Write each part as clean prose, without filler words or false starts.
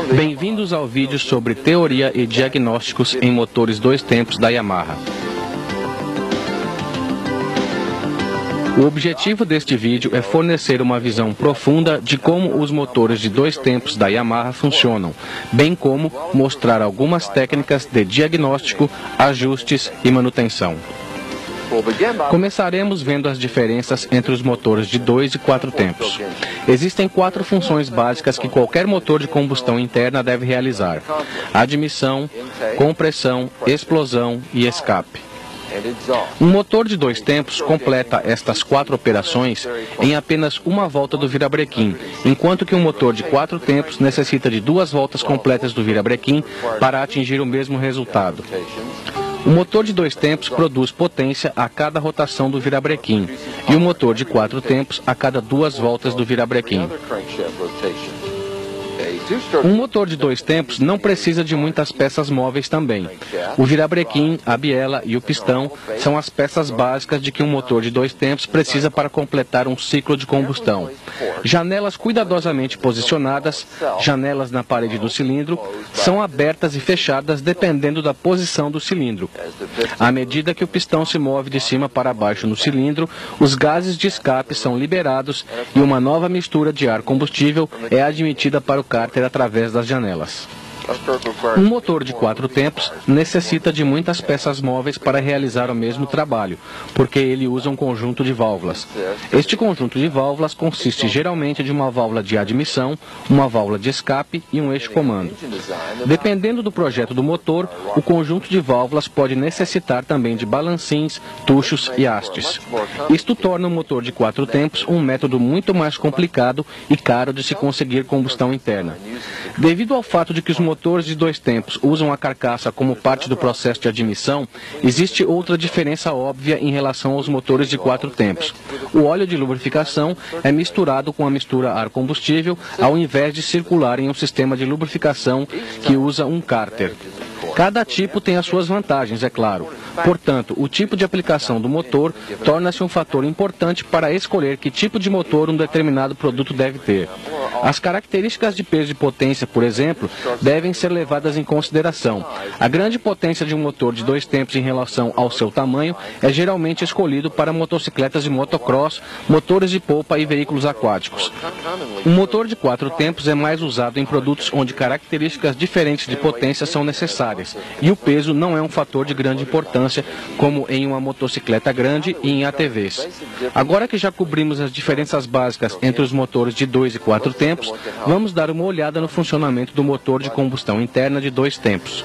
Bem-vindos ao vídeo sobre teoria e diagnósticos em motores 2 tempos da Yamaha. O objetivo deste vídeo é fornecer uma visão profunda de como os motores de 2 tempos da Yamaha funcionam, bem como mostrar algumas técnicas de diagnóstico, ajustes e manutenção. Começaremos vendo as diferenças entre os motores de 2 e 4 tempos. Existem 4 funções básicas que qualquer motor de combustão interna deve realizar: admissão, compressão, explosão e escape. Um motor de 2 tempos completa estas 4 operações em apenas uma volta do virabrequim, enquanto que um motor de 4 tempos necessita de 2 voltas completas do virabrequim para atingir o mesmo resultado. O motor de 2 tempos produz potência a cada rotação do virabrequim e o motor de 4 tempos a cada 2 voltas do virabrequim. Um motor de 2 tempos não precisa de muitas peças móveis também. O virabrequim, a biela e o pistão são as peças básicas de que um motor de 2 tempos precisa para completar um ciclo de combustão. Janelas cuidadosamente posicionadas, janelas na parede do cilindro, são abertas e fechadas dependendo da posição do cilindro. À medida que o pistão se move de cima para baixo no cilindro, os gases de escape são liberados e uma nova mistura de ar combustível é admitida para o cárter através das janelas. Um motor de 4 tempos necessita de muitas peças móveis para realizar o mesmo trabalho, porque ele usa um conjunto de válvulas. Este conjunto de válvulas consiste geralmente de uma válvula de admissão, uma válvula de escape e um eixo comando. Dependendo do projeto do motor, o conjunto de válvulas pode necessitar também de balancins, tuchos e hastes. Isto torna o motor de 4 tempos um método muito mais complicado e caro de se conseguir combustão interna. Devido ao fato de que os motores de 2 tempos usam a carcaça como parte do processo de admissão, existe outra diferença óbvia em relação aos motores de 4 tempos. O óleo de lubrificação é misturado com a mistura ar-combustível ao invés de circular em um sistema de lubrificação que usa um cárter. Cada tipo tem as suas vantagens, é claro. Portanto, o tipo de aplicação do motor torna-se um fator importante para escolher que tipo de motor um determinado produto deve ter. As características de peso e potência, por exemplo, devem ser levadas em consideração. A grande potência de um motor de 2 tempos em relação ao seu tamanho é geralmente escolhido para motocicletas de motocross, motores de polpa e veículos aquáticos. Um motor de 4 tempos é mais usado em produtos onde características diferentes de potência são necessárias, e o peso não é um fator de grande importância, como em uma motocicleta grande e em ATVs. Agora que já cobrimos as diferenças básicas entre os motores de 2 e 4 tempos, vamos dar uma olhada no funcionamento do motor de combustão interna de 2 tempos.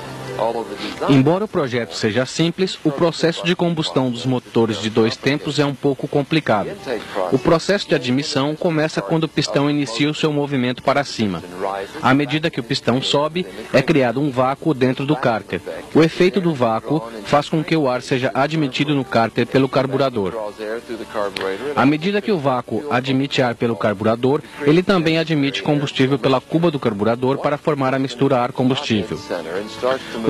Embora o projeto seja simples, o processo de combustão dos motores de 2 tempos é um pouco complicado. O processo de admissão começa quando o pistão inicia o seu movimento para cima. À medida que o pistão sobe, é criado um vácuo dentro do cárter. O efeito do vácuo faz com que o ar seja admitido no cárter pelo carburador. À medida que o vácuo admite ar pelo carburador, ele também admite combustível pela cuba do carburador para formar a mistura ar-combustível.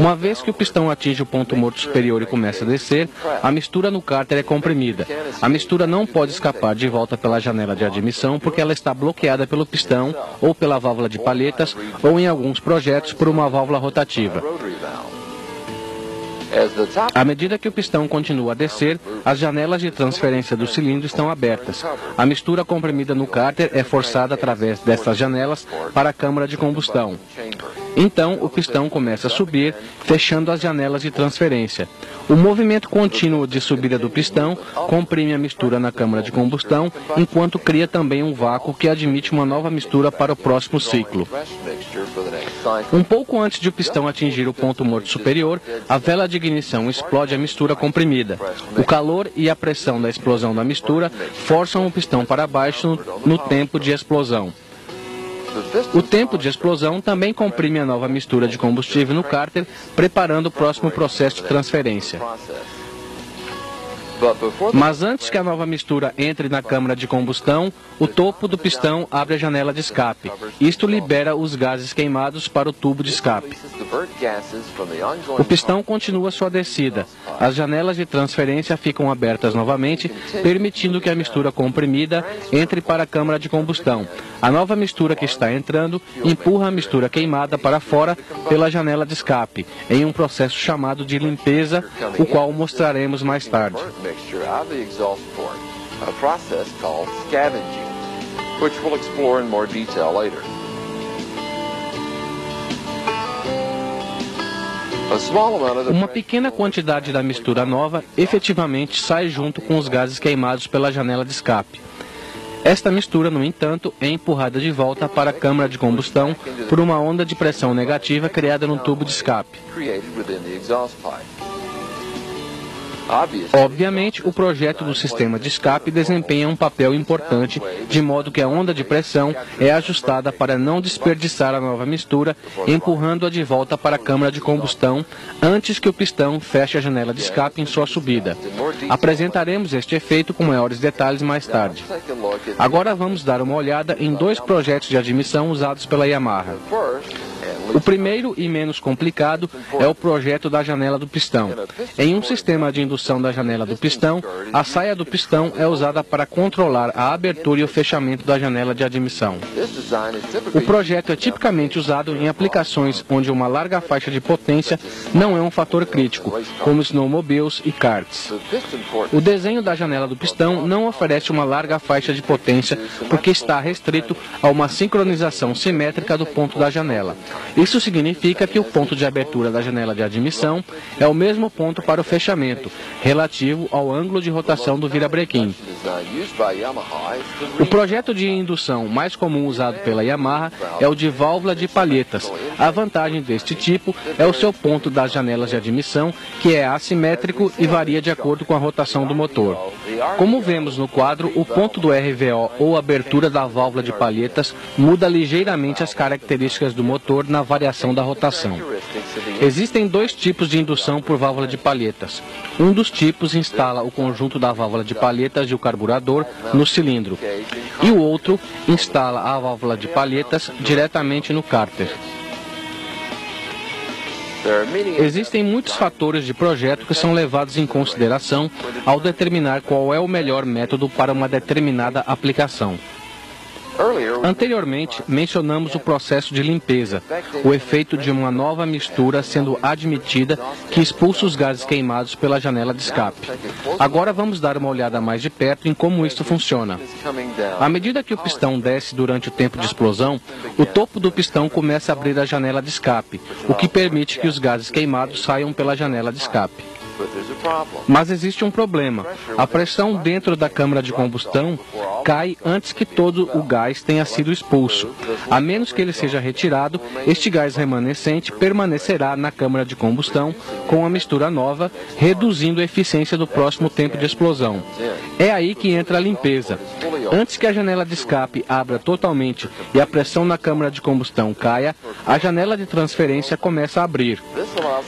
Uma vez que o pistão atinge o ponto morto superior e começa a descer, a mistura no cárter é comprimida. A mistura não pode escapar de volta pela janela de admissão porque ela está bloqueada pelo pistão, ou pela válvula de palhetas, ou em alguns projetos por uma válvula rotativa. À medida que o pistão continua a descer, as janelas de transferência do cilindro estão abertas. A mistura comprimida no cárter é forçada através dessas janelas para a câmara de combustão. Então, o pistão começa a subir, fechando as janelas de transferência. O movimento contínuo de subida do pistão comprime a mistura na câmara de combustão, enquanto cria também um vácuo que admite uma nova mistura para o próximo ciclo. Um pouco antes de o pistão atingir o ponto morto superior, a vela de ignição explode a mistura comprimida. O calor e a pressão da explosão da mistura forçam o pistão para baixo no tempo de explosão. O tempo de explosão também comprime a nova mistura de combustível no cárter, preparando o próximo processo de transferência. Mas antes que a nova mistura entre na câmara de combustão, o topo do pistão abre a janela de escape. Isto libera os gases queimados para o tubo de escape. O pistão continua sua descida. As janelas de transferência ficam abertas novamente, permitindo que a mistura comprimida entre para a câmara de combustão. A nova mistura que está entrando empurra a mistura queimada para fora pela janela de escape, em um processo chamado de limpeza, o qual mostraremos mais tarde. Uma pequena quantidade da mistura nova efetivamente sai junto com os gases queimados pela janela de escape. Esta mistura, no entanto, é empurrada de volta para a câmara de combustão por uma onda de pressão negativa criada no tubo de escape. Obviamente, o projeto do sistema de escape desempenha um papel importante, de modo que a onda de pressão é ajustada para não desperdiçar a nova mistura, empurrando-a de volta para a câmara de combustão antes que o pistão feche a janela de escape em sua subida. Apresentaremos este efeito com maiores detalhes mais tarde. Agora vamos dar uma olhada em dois projetos de admissão usados pela Yamaha. O primeiro e menos complicado é o projeto da janela do pistão. Em um sistema de indução da janela do pistão, a saia do pistão é usada para controlar a abertura e o fechamento da janela de admissão. O projeto é tipicamente usado em aplicações onde uma larga faixa de potência não é um fator crítico, como snowmobiles e karts. O desenho da janela do pistão não oferece uma larga faixa de potência porque está restrito a uma sincronização simétrica do ponto da janela. Isso significa que o ponto de abertura da janela de admissão é o mesmo ponto para o fechamento, relativo ao ângulo de rotação do virabrequim. O projeto de indução mais comum usado pela Yamaha é o de válvula de palhetas. A vantagem deste tipo é o seu ponto das janelas de admissão, que é assimétrico e varia de acordo com a rotação do motor. Como vemos no quadro, o ponto do RVO ou abertura da válvula de palhetas muda ligeiramente as características do motor na variação da rotação. Existem dois tipos de indução por válvula de palhetas. Um dos tipos instala o conjunto da válvula de palhetas e o carburador no cilindro, e o outro instala a válvula de palhetas diretamente no cárter. Existem muitos fatores de projeto que são levados em consideração ao determinar qual é o melhor método para uma determinada aplicação. Anteriormente, mencionamos o processo de limpeza, o efeito de uma nova mistura sendo admitida que expulsa os gases queimados pela janela de escape. Agora vamos dar uma olhada mais de perto em como isto funciona. À medida que o pistão desce durante o tempo de explosão, o topo do pistão começa a abrir a janela de escape, o que permite que os gases queimados saiam pela janela de escape. Mas existe um problema. A pressão dentro da câmara de combustão cai antes que todo o gás tenha sido expulso. A menos que ele seja retirado, este gás remanescente permanecerá na câmara de combustão com a mistura nova, reduzindo a eficiência do próximo tempo de explosão. É aí que entra a limpeza. Antes que a janela de escape abra totalmente e a pressão na câmara de combustão caia, a janela de transferência começa a abrir.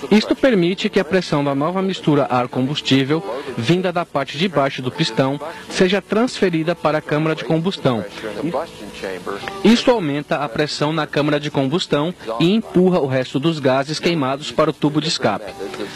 Isto permite que a pressão da nova mistura ar-combustível, vinda da parte de baixo do pistão, seja transferida para a câmara de combustão. Isto aumenta a pressão na câmara de combustão e empurra o resto dos gases queimados para o tubo de escape.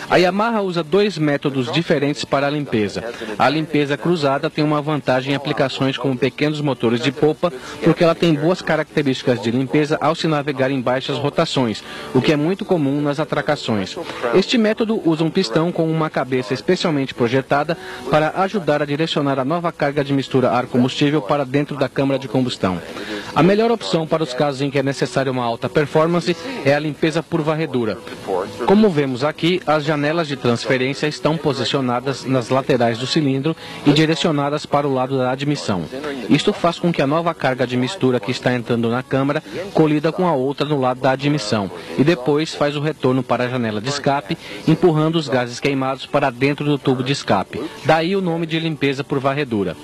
A Yamaha usa dois métodos diferentes para a limpeza. A limpeza cruzada tem uma vantagem em aplicações como pequenos motores de polpa, porque ela tem boas características de limpeza ao se navegar em baixas rotações, o que é muito comum nas atracações. Este método usa um pistão com uma cabeça especialmente projetada para ajudar a direcionar a nova carga de mistura ar-combustível para dentro da câmara de combustão. A melhor opção para os casos em que é necessária uma alta performance é a limpeza por varredura. Como vemos aqui, as janelas de transferência estão posicionadas nas laterais do cilindro e direcionadas para o lado da admissão. Isto faz com que a nova carga de mistura que está entrando na câmara colida com a outra no lado da admissão e depois faz o retorno para a janela de escape, empurrando os gases queimados para dentro do tubo de escape. Daí o nome de limpeza por varredura.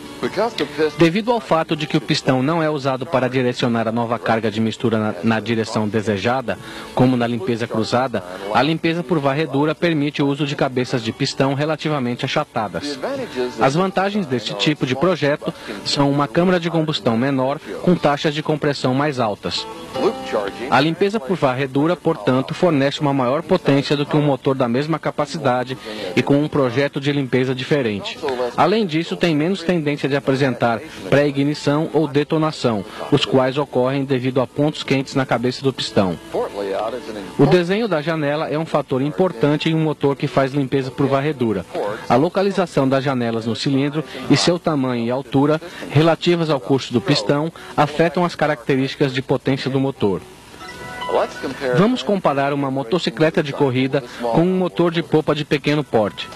Devido ao fato de que o pistão não é usado para direcionar a nova carga de mistura na direção desejada, como na limpeza cruzada, a limpeza por varredura permite o uso de cabeças de pistão relativamente achatadas. As vantagens deste tipo de projeto são uma câmara de combustão menor com taxas de compressão mais altas. A limpeza por varredura, portanto, fornece uma maior potência do que um motor da mesma capacidade e com um projeto de limpeza diferente. Além disso, tem menos tendência de apresentar pré-ignição ou detonação, os quais ocorrem devido a pontos quentes na cabeça do pistão. O desenho da janela é um fator importante em um motor que faz limpeza por varredura. A localização das janelas no cilindro e seu tamanho e altura, relativas ao custo do pistão, afetam as características de potência do motor. Vamos comparar uma motocicleta de corrida com um motor de popa de pequeno porte.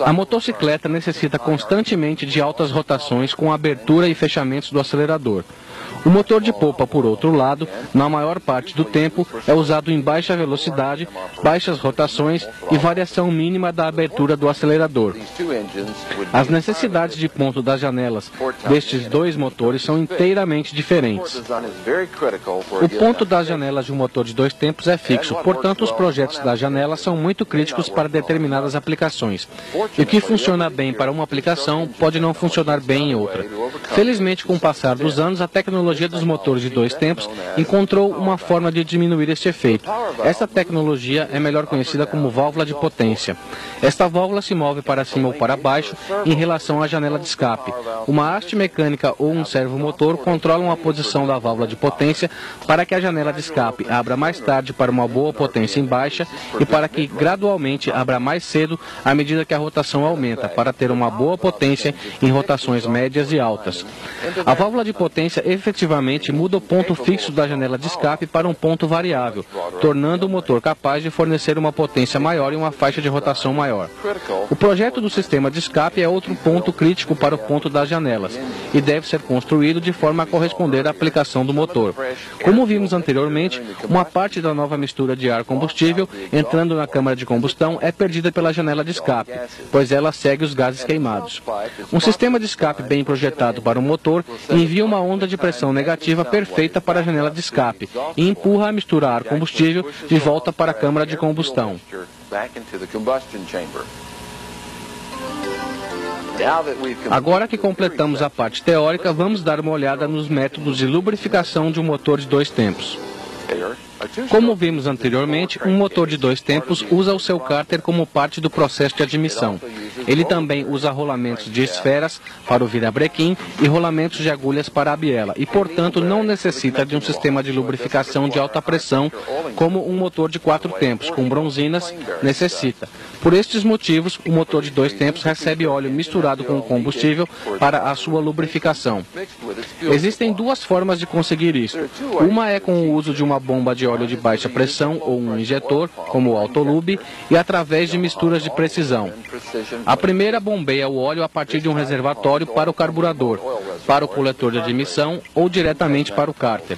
A motocicleta necessita constantemente de altas rotações com abertura e fechamentos do acelerador. O motor de popa, por outro lado, na maior parte do tempo, é usado em baixa velocidade, baixas rotações e variação mínima da abertura do acelerador. As necessidades de ponto das janelas destes dois motores são inteiramente diferentes. O ponto das janelas de um motor de 2 tempos é fixo, portanto os projetos das janelas são muito críticos para determinadas aplicações. E o que funciona bem para uma aplicação pode não funcionar bem em outra. Felizmente, com o passar dos anos, a tecnologia dos motores de 2 tempos encontrou uma forma de diminuir este efeito. Esta tecnologia é melhor conhecida como válvula de potência. Esta válvula se move para cima ou para baixo em relação à janela de escape. Uma haste mecânica ou um servomotor controlam a posição da válvula de potência para que a janela de escape abra mais tarde para uma boa potência em baixa e para que gradualmente abra mais cedo à medida que a rotação aumenta, para ter uma boa potência em rotações médias e altas. A válvula de potência efetivamente muda o ponto fixo da janela de escape para um ponto variável, tornando o motor capaz de fornecer uma potência maior e uma faixa de rotação maior. O projeto do sistema de escape é outro ponto crítico para o ponto das janelas e deve ser construído de forma a corresponder à aplicação do motor. Como vimos anteriormente, uma parte da nova mistura de ar combustível entrando na câmara de combustão é perdida pela janela de escape, pois ela segue os gases queimados. Um sistema de escape bem projetado para o motor envia uma onda de pressão negativa perfeita para a janela de escape e empurra a mistura ar-combustível de volta para a câmara de combustão. Agora que completamos a parte teórica, vamos dar uma olhada nos métodos de lubrificação de um motor de 2 tempos. Como vimos anteriormente, um motor de 2 tempos usa o seu cárter como parte do processo de admissão. Ele também usa rolamentos de esferas para o virabrequim e rolamentos de agulhas para a biela e, portanto, não necessita de um sistema de lubrificação de alta pressão como um motor de 4 tempos, com bronzinas, necessita. Por estes motivos, o motor de 2 tempos recebe óleo misturado com o combustível para a sua lubrificação. Existem 2 formas de conseguir isso. Uma é com o uso de uma bomba de óleo de baixa pressão ou um injetor, como o Autolube, e através de misturas de precisão. A primeira bombeia o óleo a partir de um reservatório para o carburador, para o coletor de admissão ou diretamente para o cárter.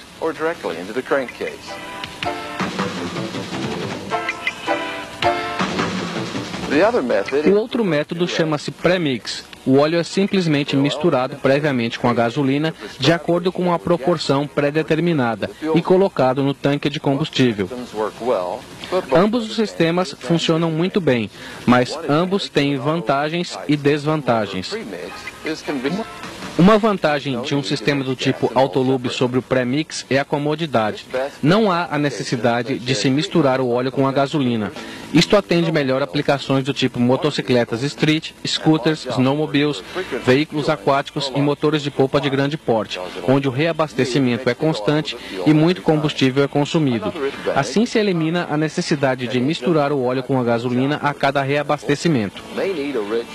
O outro método chama-se pré-mix. O óleo é simplesmente misturado previamente com a gasolina de acordo com uma proporção pré-determinada e colocado no tanque de combustível. Ambos os sistemas funcionam muito bem, mas ambos têm vantagens e desvantagens. Uma vantagem de um sistema do tipo Autolube sobre o pré-mix é a comodidade. Não há a necessidade de se misturar o óleo com a gasolina. Isto atende melhor aplicações do tipo motocicletas street, scooters, snowmobiles, veículos aquáticos e motores de popa de grande porte, onde o reabastecimento é constante e muito combustível é consumido. Assim se elimina a necessidade de misturar o óleo com a gasolina a cada reabastecimento.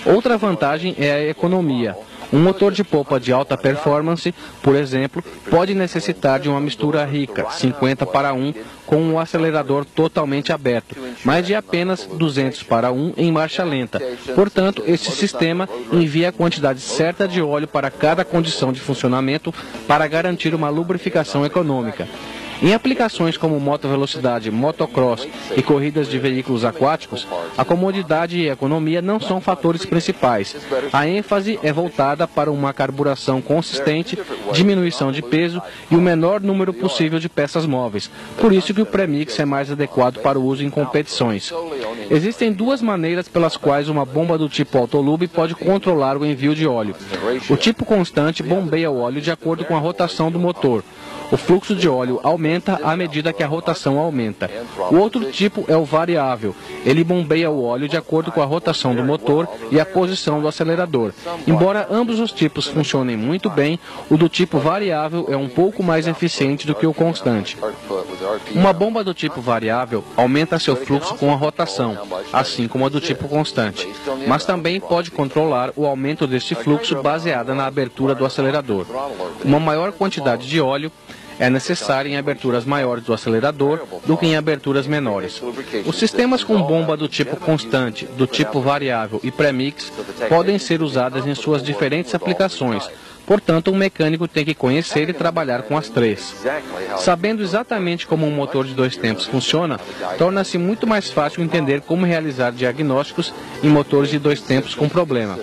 Outra vantagem é a economia. Um motor de popa de alta performance, por exemplo, pode necessitar de uma mistura rica, 50:1, com um acelerador totalmente aberto, mas de apenas 200:1 em marcha lenta. Portanto, este sistema envia a quantidade certa de óleo para cada condição de funcionamento para garantir uma lubrificação econômica. Em aplicações como motovelocidade, motocross e corridas de veículos aquáticos, a comodidade e a economia não são fatores principais. A ênfase é voltada para uma carburação consistente, diminuição de peso e o menor número possível de peças móveis. Por isso que o premix é mais adequado para o uso em competições. Existem duas maneiras pelas quais uma bomba do tipo autolube pode controlar o envio de óleo. O tipo constante bombeia o óleo de acordo com a rotação do motor. O fluxo de óleo aumenta à medida que a rotação aumenta. O outro tipo é o variável. Ele bombeia o óleo de acordo com a rotação do motor e a posição do acelerador. Embora ambos os tipos funcionem muito bem, o do tipo variável é um pouco mais eficiente do que o constante. Uma bomba do tipo variável aumenta seu fluxo com a rotação, assim como a do tipo constante, mas também pode controlar o aumento deste fluxo baseada na abertura do acelerador. Uma maior quantidade de óleo é necessária em aberturas maiores do acelerador do que em aberturas menores. Os sistemas com bomba do tipo constante, do tipo variável e premix podem ser usadas em suas diferentes aplicações. Portanto, um mecânico tem que conhecer e trabalhar com as três. Sabendo exatamente como um motor de dois tempos funciona, torna-se muito mais fácil entender como realizar diagnósticos em motores de dois tempos com problema.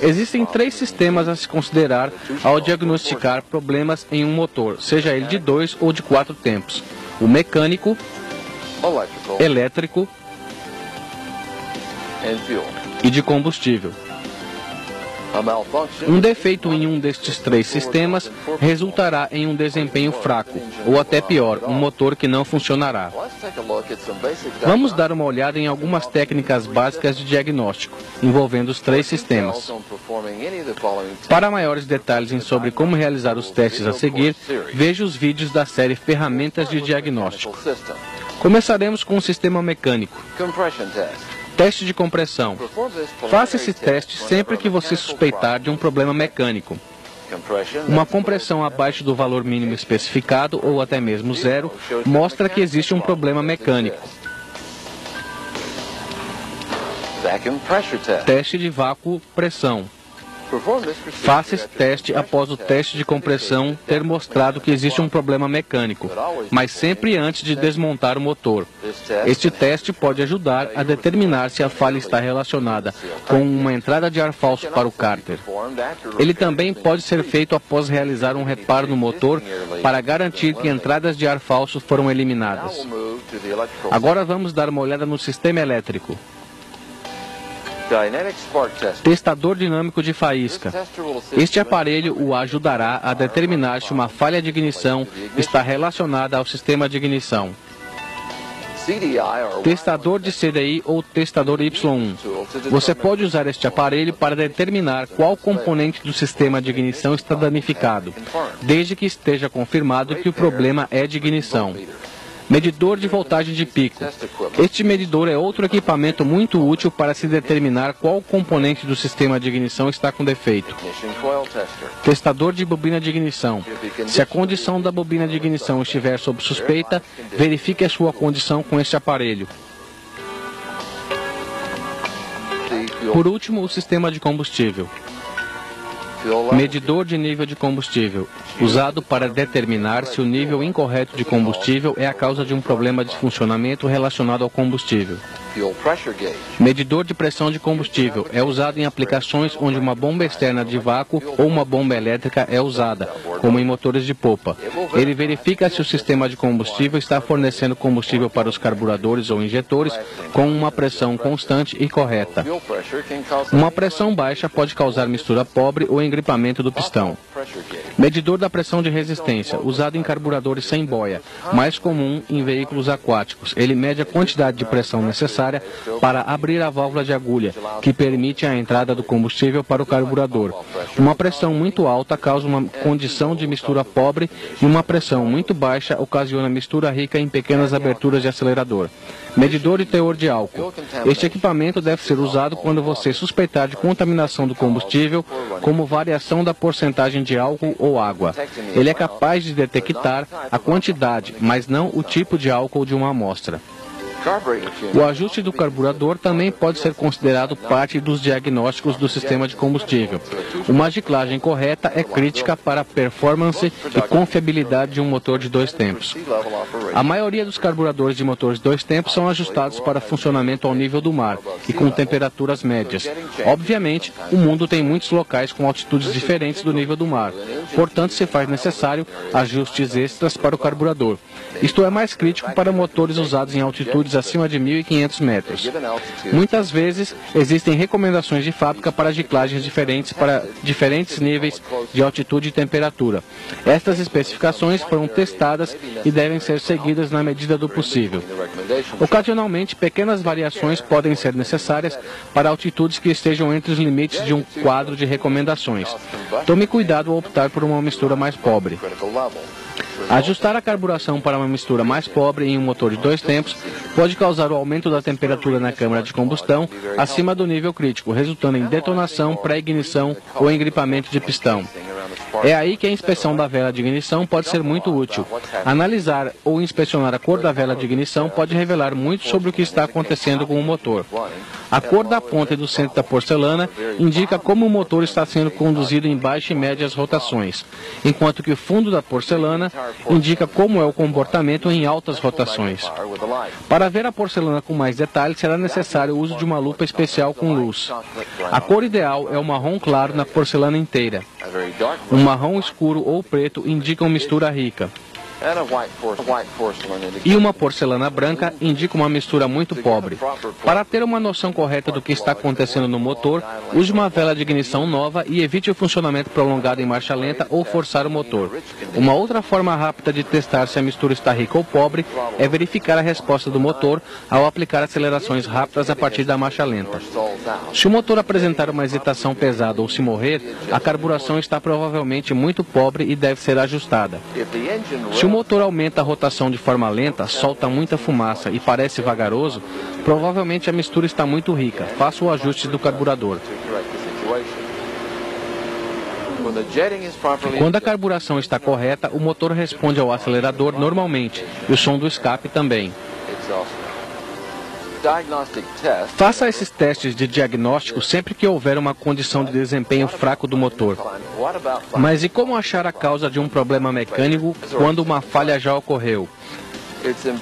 Existem três sistemas a se considerar ao diagnosticar problemas em um motor, seja ele de 2 ou de 4 tempos: o mecânico, elétrico e de combustível. Um defeito em um destes três sistemas resultará em um desempenho fraco, ou até pior, um motor que não funcionará. Vamos dar uma olhada em algumas técnicas básicas de diagnóstico, envolvendo os três sistemas. Para maiores detalhes sobre como realizar os testes a seguir, veja os vídeos da série Ferramentas de Diagnóstico. Começaremos com o sistema mecânico. Teste de compressão. Faça esse teste sempre que você suspeitar de um problema mecânico. Uma compressão abaixo do valor mínimo especificado, ou até mesmo zero, mostra que existe um problema mecânico. Teste de vácuo-pressão. Faça esse teste após o teste de compressão ter mostrado que existe um problema mecânico, mas sempre antes de desmontar o motor. Este teste pode ajudar a determinar se a falha está relacionada com uma entrada de ar falso para o cárter. Ele também pode ser feito após realizar um reparo no motor para garantir que entradas de ar falso foram eliminadas. Agora vamos dar uma olhada no sistema elétrico. Testador dinâmico de faísca. Este aparelho o ajudará a determinar se uma falha de ignição está relacionada ao sistema de ignição. Testador de CDI ou testador Y1. Você pode usar este aparelho para determinar qual componente do sistema de ignição está danificado, desde que esteja confirmado que o problema é de ignição. Medidor de voltagem de pico. Este medidor é outro equipamento muito útil para se determinar qual componente do sistema de ignição está com defeito. Testador de bobina de ignição. Se a condição da bobina de ignição estiver sob suspeita, verifique a sua condição com este aparelho. Por último, o sistema de combustível. Medidor de nível de combustível, usado para determinar se o nível incorreto de combustível é a causa de um problema de funcionamento relacionado ao combustível. Medidor de pressão de combustível é usado em aplicações onde uma bomba externa de vácuo ou uma bomba elétrica é usada, como em motores de popa. Ele verifica se o sistema de combustível está fornecendo combustível para os carburadores ou injetores com uma pressão constante e correta. Uma pressão baixa pode causar mistura pobre ou engripamento do pistão. Medidor da pressão de resistência, usado em carburadores sem boia, mais comum em veículos aquáticos. Ele mede a quantidade de pressão necessária para abrir a válvula de agulha, que permite a entrada do combustível para o carburador. Uma pressão muito alta causa uma condição de mistura pobre e uma pressão muito baixa ocasiona mistura rica em pequenas aberturas de acelerador. Medidor de teor de álcool. Este equipamento deve ser usado quando você suspeitar de contaminação do combustível, como variação da porcentagem de álcool ou água. Ele é capaz de detectar a quantidade, mas não o tipo de álcool de uma amostra. O ajuste do carburador também pode ser considerado parte dos diagnósticos do sistema de combustível. Uma giclagem correta é crítica para a performance e confiabilidade de um motor de 2 tempos. A maioria dos carburadores de motores de 2 tempos são ajustados para funcionamento ao nível do mar e com temperaturas médias. Obviamente, o mundo tem muitos locais com altitudes diferentes do nível do mar. Portanto, se faz necessário ajustes extras para o carburador. Isto é mais crítico para motores usados em altitudes acima de 1.500 metros. Muitas vezes, existem recomendações de fábrica para giclagens diferentes para diferentes níveis de altitude e temperatura. Estas especificações foram testadas e devem ser seguidas na medida do possível. Ocasionalmente, pequenas variações podem ser necessárias para altitudes que estejam entre os limites de um quadro de recomendações. Tome cuidado ao optar por uma mistura mais pobre. Ajustar a carburação para uma mistura mais pobre em um motor de 2 tempos pode causar o aumento da temperatura na câmara de combustão acima do nível crítico, resultando em detonação, pré-ignição ou engripamento de pistão. É aí que a inspeção da vela de ignição pode ser muito útil. Analisar ou inspecionar a cor da vela de ignição pode revelar muito sobre o que está acontecendo com o motor. A cor da ponta e do centro da porcelana indica como o motor está sendo conduzido em baixa e médias rotações, enquanto que o fundo da porcelana indica como é o comportamento em altas rotações. Para ver a porcelana com mais detalhes, será necessário o uso de uma lupa especial com luz. A cor ideal é o marrom claro na porcelana inteira. Um marrom escuro ou preto indica uma mistura rica. E uma porcelana branca indica uma mistura muito pobre. Para ter uma noção correta do que está acontecendo no motor, use uma vela de ignição nova e evite o funcionamento prolongado em marcha lenta ou forçar o motor. Uma outra forma rápida de testar se a mistura está rica ou pobre é verificar a resposta do motor ao aplicar acelerações rápidas a partir da marcha lenta. Se o motor apresentar uma hesitação pesada ou se morrer, a carburação está provavelmente muito pobre e deve ser ajustada. Se o motor aumenta a rotação de forma lenta, solta muita fumaça e parece vagaroso, provavelmente a mistura está muito rica. Faça o ajuste do carburador. Quando a carburação está correta, o motor responde ao acelerador normalmente e o som do escape também. Faça esses testes de diagnóstico sempre que houver uma condição de desempenho fraco do motor. Mas e como achar a causa de um problema mecânico quando uma falha já ocorreu?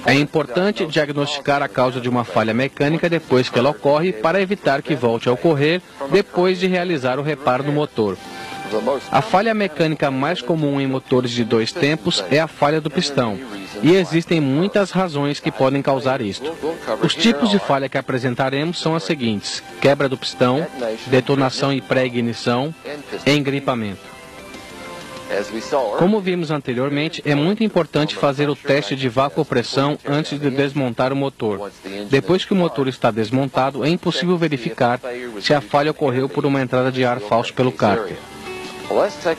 É importante diagnosticar a causa de uma falha mecânica depois que ela ocorre para evitar que volte a ocorrer depois de realizar o reparo no motor. A falha mecânica mais comum em motores de 2 tempos é a falha do pistão, e existem muitas razões que podem causar isto. Os tipos de falha que apresentaremos são as seguintes: quebra do pistão, detonação e pré-ignição, engripamento. Como vimos anteriormente, é muito importante fazer o teste de vácuo-pressão antes de desmontar o motor. Depois que o motor está desmontado, é impossível verificar se a falha ocorreu por uma entrada de ar falso pelo cárter.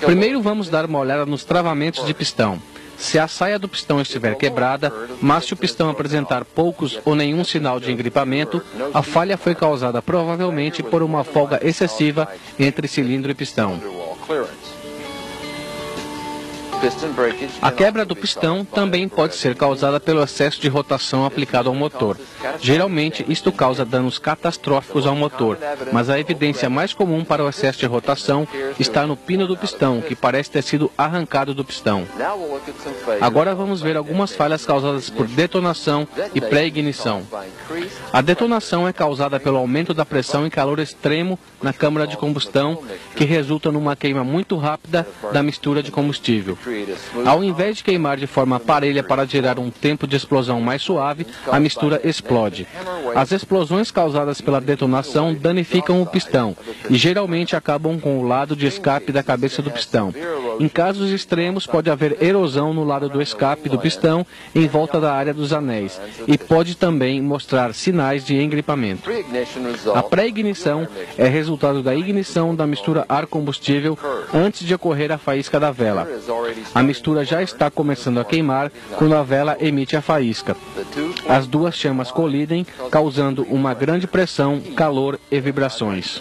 Primeiro vamos dar uma olhada nos travamentos de pistão. Se a saia do pistão estiver quebrada, mas se o pistão apresentar poucos ou nenhum sinal de engripamento, a falha foi causada provavelmente por uma folga excessiva entre cilindro e pistão. A quebra do pistão também pode ser causada pelo excesso de rotação aplicado ao motor. Geralmente, isto causa danos catastróficos ao motor, mas a evidência mais comum para o excesso de rotação está no pino do pistão, que parece ter sido arrancado do pistão. Agora vamos ver algumas falhas causadas por detonação e pré-ignição. A detonação é causada pelo aumento da pressão e calor extremo na câmara de combustão, que resulta numa queima muito rápida da mistura de combustível. Ao invés de queimar de forma parelha para gerar um tempo de explosão mais suave, a mistura explode. As explosões causadas pela detonação danificam o pistão e geralmente acabam com o lado de escape da cabeça do pistão. Em casos extremos, pode haver erosão no lado do escape do pistão em volta da área dos anéis e pode também mostrar sinais de engripamento. A pré-ignição é resultado da ignição da mistura ar-combustível antes de ocorrer a faísca da vela. A mistura já está começando a queimar quando a vela emite a faísca. As duas chamas colidem, causando uma grande pressão, calor e vibrações.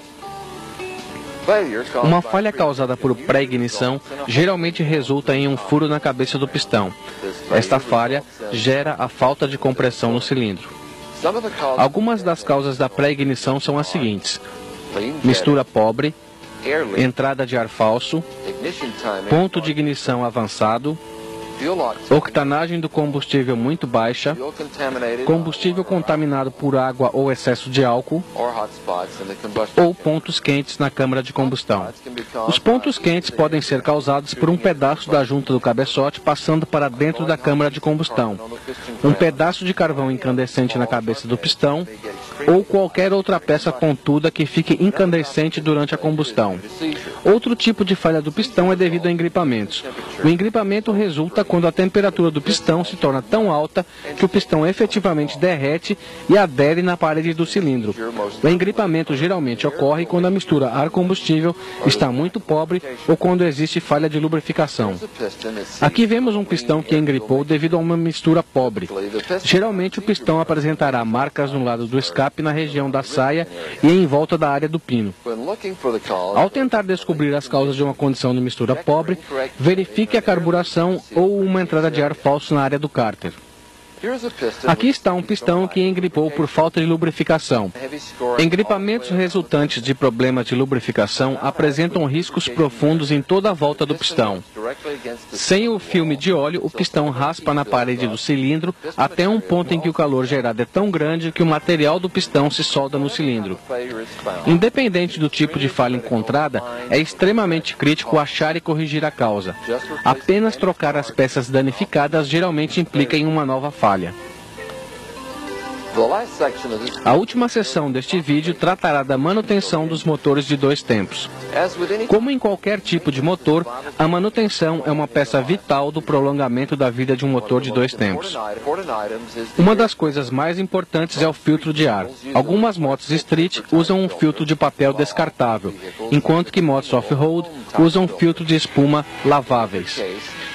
Uma falha causada por pré-ignição geralmente resulta em um furo na cabeça do pistão. Esta falha gera a falta de compressão no cilindro. Algumas das causas da pré-ignição são as seguintes: mistura pobre, entrada de ar falso, ponto de ignição avançado, octanagem do combustível muito baixa, combustível contaminado por água ou excesso de álcool, ou pontos quentes na câmara de combustão. Os pontos quentes podem ser causados por um pedaço da junta do cabeçote passando para dentro da câmara de combustão, um pedaço de carvão incandescente na cabeça do pistão, ou qualquer outra peça pontuda que fique incandescente durante a combustão. Outro tipo de falha do pistão é devido a engripamentos. O engripamento resulta quando a temperatura do pistão se torna tão alta que o pistão efetivamente derrete e adere na parede do cilindro. O engripamento geralmente ocorre quando a mistura ar-combustível está muito pobre ou quando existe falha de lubrificação. Aqui vemos um pistão que engripou devido a uma mistura pobre. Geralmente o pistão apresentará marcas no lado do escape na região da saia e em volta da área do pino. Ao tentar descobrir as causas de uma condição de mistura pobre, verifique a carburação ou uma entrada de ar falso na área do cárter. Aqui está um pistão que engripou por falta de lubrificação. Engripamentos resultantes de problemas de lubrificação apresentam riscos profundos em toda a volta do pistão. Sem o filme de óleo, o pistão raspa na parede do cilindro até um ponto em que o calor gerado é tão grande que o material do pistão se solda no cilindro. Independente do tipo de falha encontrada, é extremamente crítico achar e corrigir a causa. Apenas trocar as peças danificadas geralmente implica em uma nova falha. A última seção deste vídeo tratará da manutenção dos motores de 2 tempos. Como em qualquer tipo de motor, a manutenção é uma peça vital do prolongamento da vida de um motor de 2 tempos. Uma das coisas mais importantes é o filtro de ar. Algumas motos street usam um filtro de papel descartável, enquanto que motos off-road usam filtro de espuma laváveis.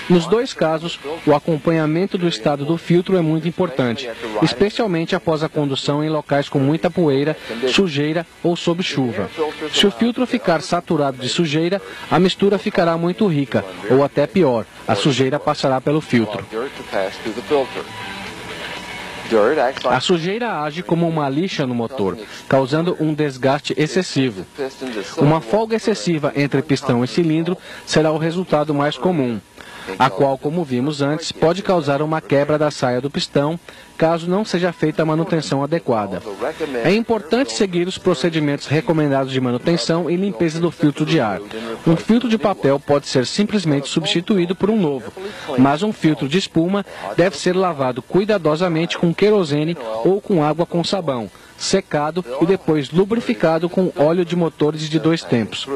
Nos 2 casos, o acompanhamento do estado do filtro é muito importante, especialmente após a condução em locais com muita poeira, sujeira ou sob chuva. Se o filtro ficar saturado de sujeira, a mistura ficará muito rica, ou até pior, a sujeira passará pelo filtro. A sujeira age como uma lixa no motor, causando um desgaste excessivo. Uma folga excessiva entre pistão e cilindro será o resultado mais comum, a qual, como vimos antes, pode causar uma quebra da saia do pistão, caso não seja feita a manutenção adequada. É importante seguir os procedimentos recomendados de manutenção e limpeza do filtro de ar. Um filtro de papel pode ser simplesmente substituído por um novo, mas um filtro de espuma deve ser lavado cuidadosamente com querosene ou com água com sabão, secado e depois lubrificado com óleo de motores de 2 tempos.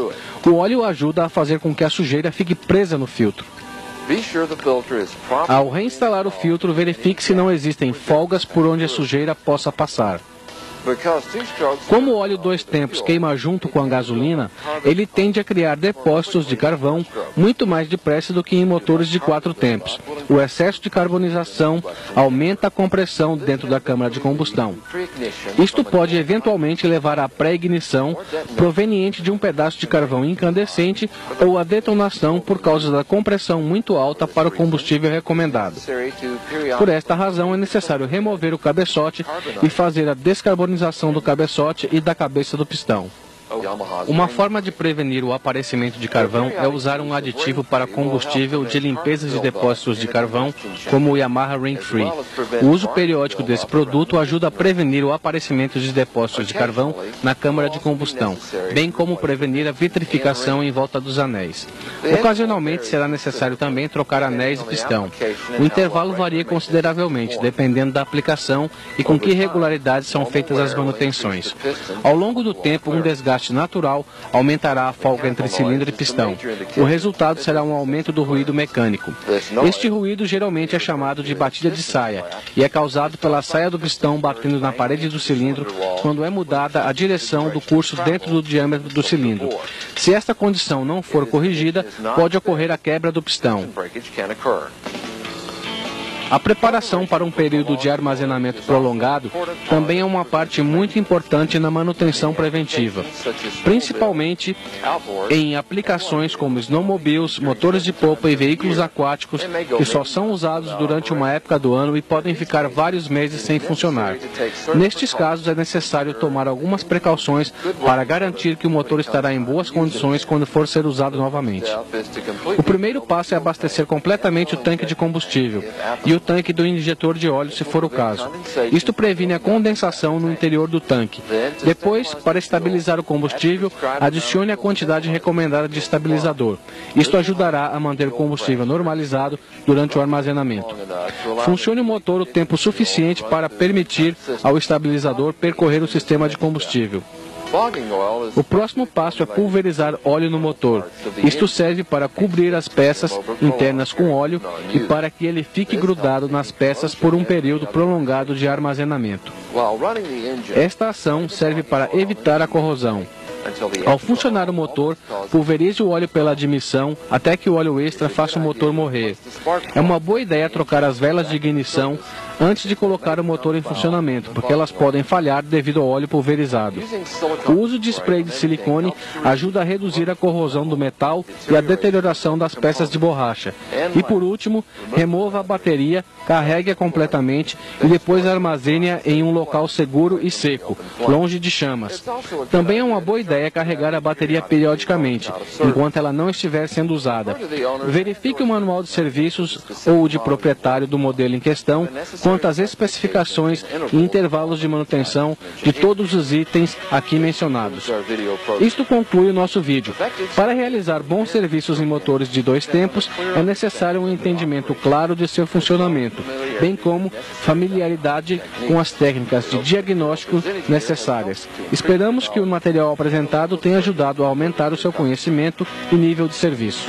O óleo ajuda a fazer com que a sujeira fique presa no filtro. Ao reinstalar o filtro, verifique se não existem folgas por onde a sujeira possa passar. Como o óleo 2 tempos queima junto com a gasolina, ele tende a criar depósitos de carvão muito mais depressa do que em motores de 4 tempos. O excesso de carbonização aumenta a compressão dentro da câmara de combustão. Isto pode eventualmente levar à pré-ignição proveniente de um pedaço de carvão incandescente ou à detonação por causa da compressão muito alta para o combustível recomendado. Por esta razão, é necessário remover o cabeçote e fazer a descarbonização do cabeçote e da cabeça do pistão. Uma forma de prevenir o aparecimento de carvão é usar um aditivo para combustível de limpeza de depósitos de carvão, como o Yamaha Ring Free. O uso periódico desse produto ajuda a prevenir o aparecimento de depósitos de carvão na câmara de combustão, bem como prevenir a vitrificação em volta dos anéis. Ocasionalmente será necessário também trocar anéis e pistão. O intervalo varia consideravelmente, dependendo da aplicação e com que regularidade são feitas as manutenções. Ao longo do tempo, um desgaste natural aumentará a folga entre cilindro e pistão. O resultado será um aumento do ruído mecânico. Este ruído geralmente é chamado de batida de saia e é causado pela saia do pistão batendo na parede do cilindro quando é mudada a direção do curso dentro do diâmetro do cilindro. Se esta condição não for corrigida, pode ocorrer a quebra do pistão. A preparação para um período de armazenamento prolongado também é uma parte muito importante na manutenção preventiva, principalmente em aplicações como snowmobiles, motores de polpa e veículos aquáticos que só são usados durante uma época do ano e podem ficar vários meses sem funcionar. Nestes casos, é necessário tomar algumas precauções para garantir que o motor estará em boas condições quando for ser usado novamente. O primeiro passo é abastecer completamente o tanque de combustível e o tanque do injetor de óleo, se for o caso. Isto previne a condensação no interior do tanque. Depois, para estabilizar o combustível, adicione a quantidade recomendada de estabilizador. Isto ajudará a manter o combustível normalizado durante o armazenamento. Funcione o motor o tempo suficiente para permitir ao estabilizador percorrer o sistema de combustível. O próximo passo é pulverizar óleo no motor. Isto serve para cobrir as peças internas com óleo e para que ele fique grudado nas peças por um período prolongado de armazenamento. Esta ação serve para evitar a corrosão. Ao funcionar o motor, pulverize o óleo pela admissão até que o óleo extra faça o motor morrer. É uma boa ideia trocar as velas de ignição antes de colocar o motor em funcionamento, porque elas podem falhar devido ao óleo pulverizado. O uso de spray de silicone ajuda a reduzir a corrosão do metal e a deterioração das peças de borracha. E por último, remova a bateria, carregue-a completamente e depois armazene-a em um local seguro e seco, longe de chamas. Também é uma boa ideia carregar a bateria periodicamente, enquanto ela não estiver sendo usada. Verifique o manual de serviços ou o de proprietário do modelo em questão quanto às especificações e intervalos de manutenção de todos os itens aqui mencionados. Isto conclui o nosso vídeo. Para realizar bons serviços em motores de 2 tempos, é necessário um entendimento claro de seu funcionamento, bem como familiaridade com as técnicas de diagnóstico necessárias. Esperamos que o material apresentado tenha ajudado a aumentar o seu conhecimento e nível de serviço.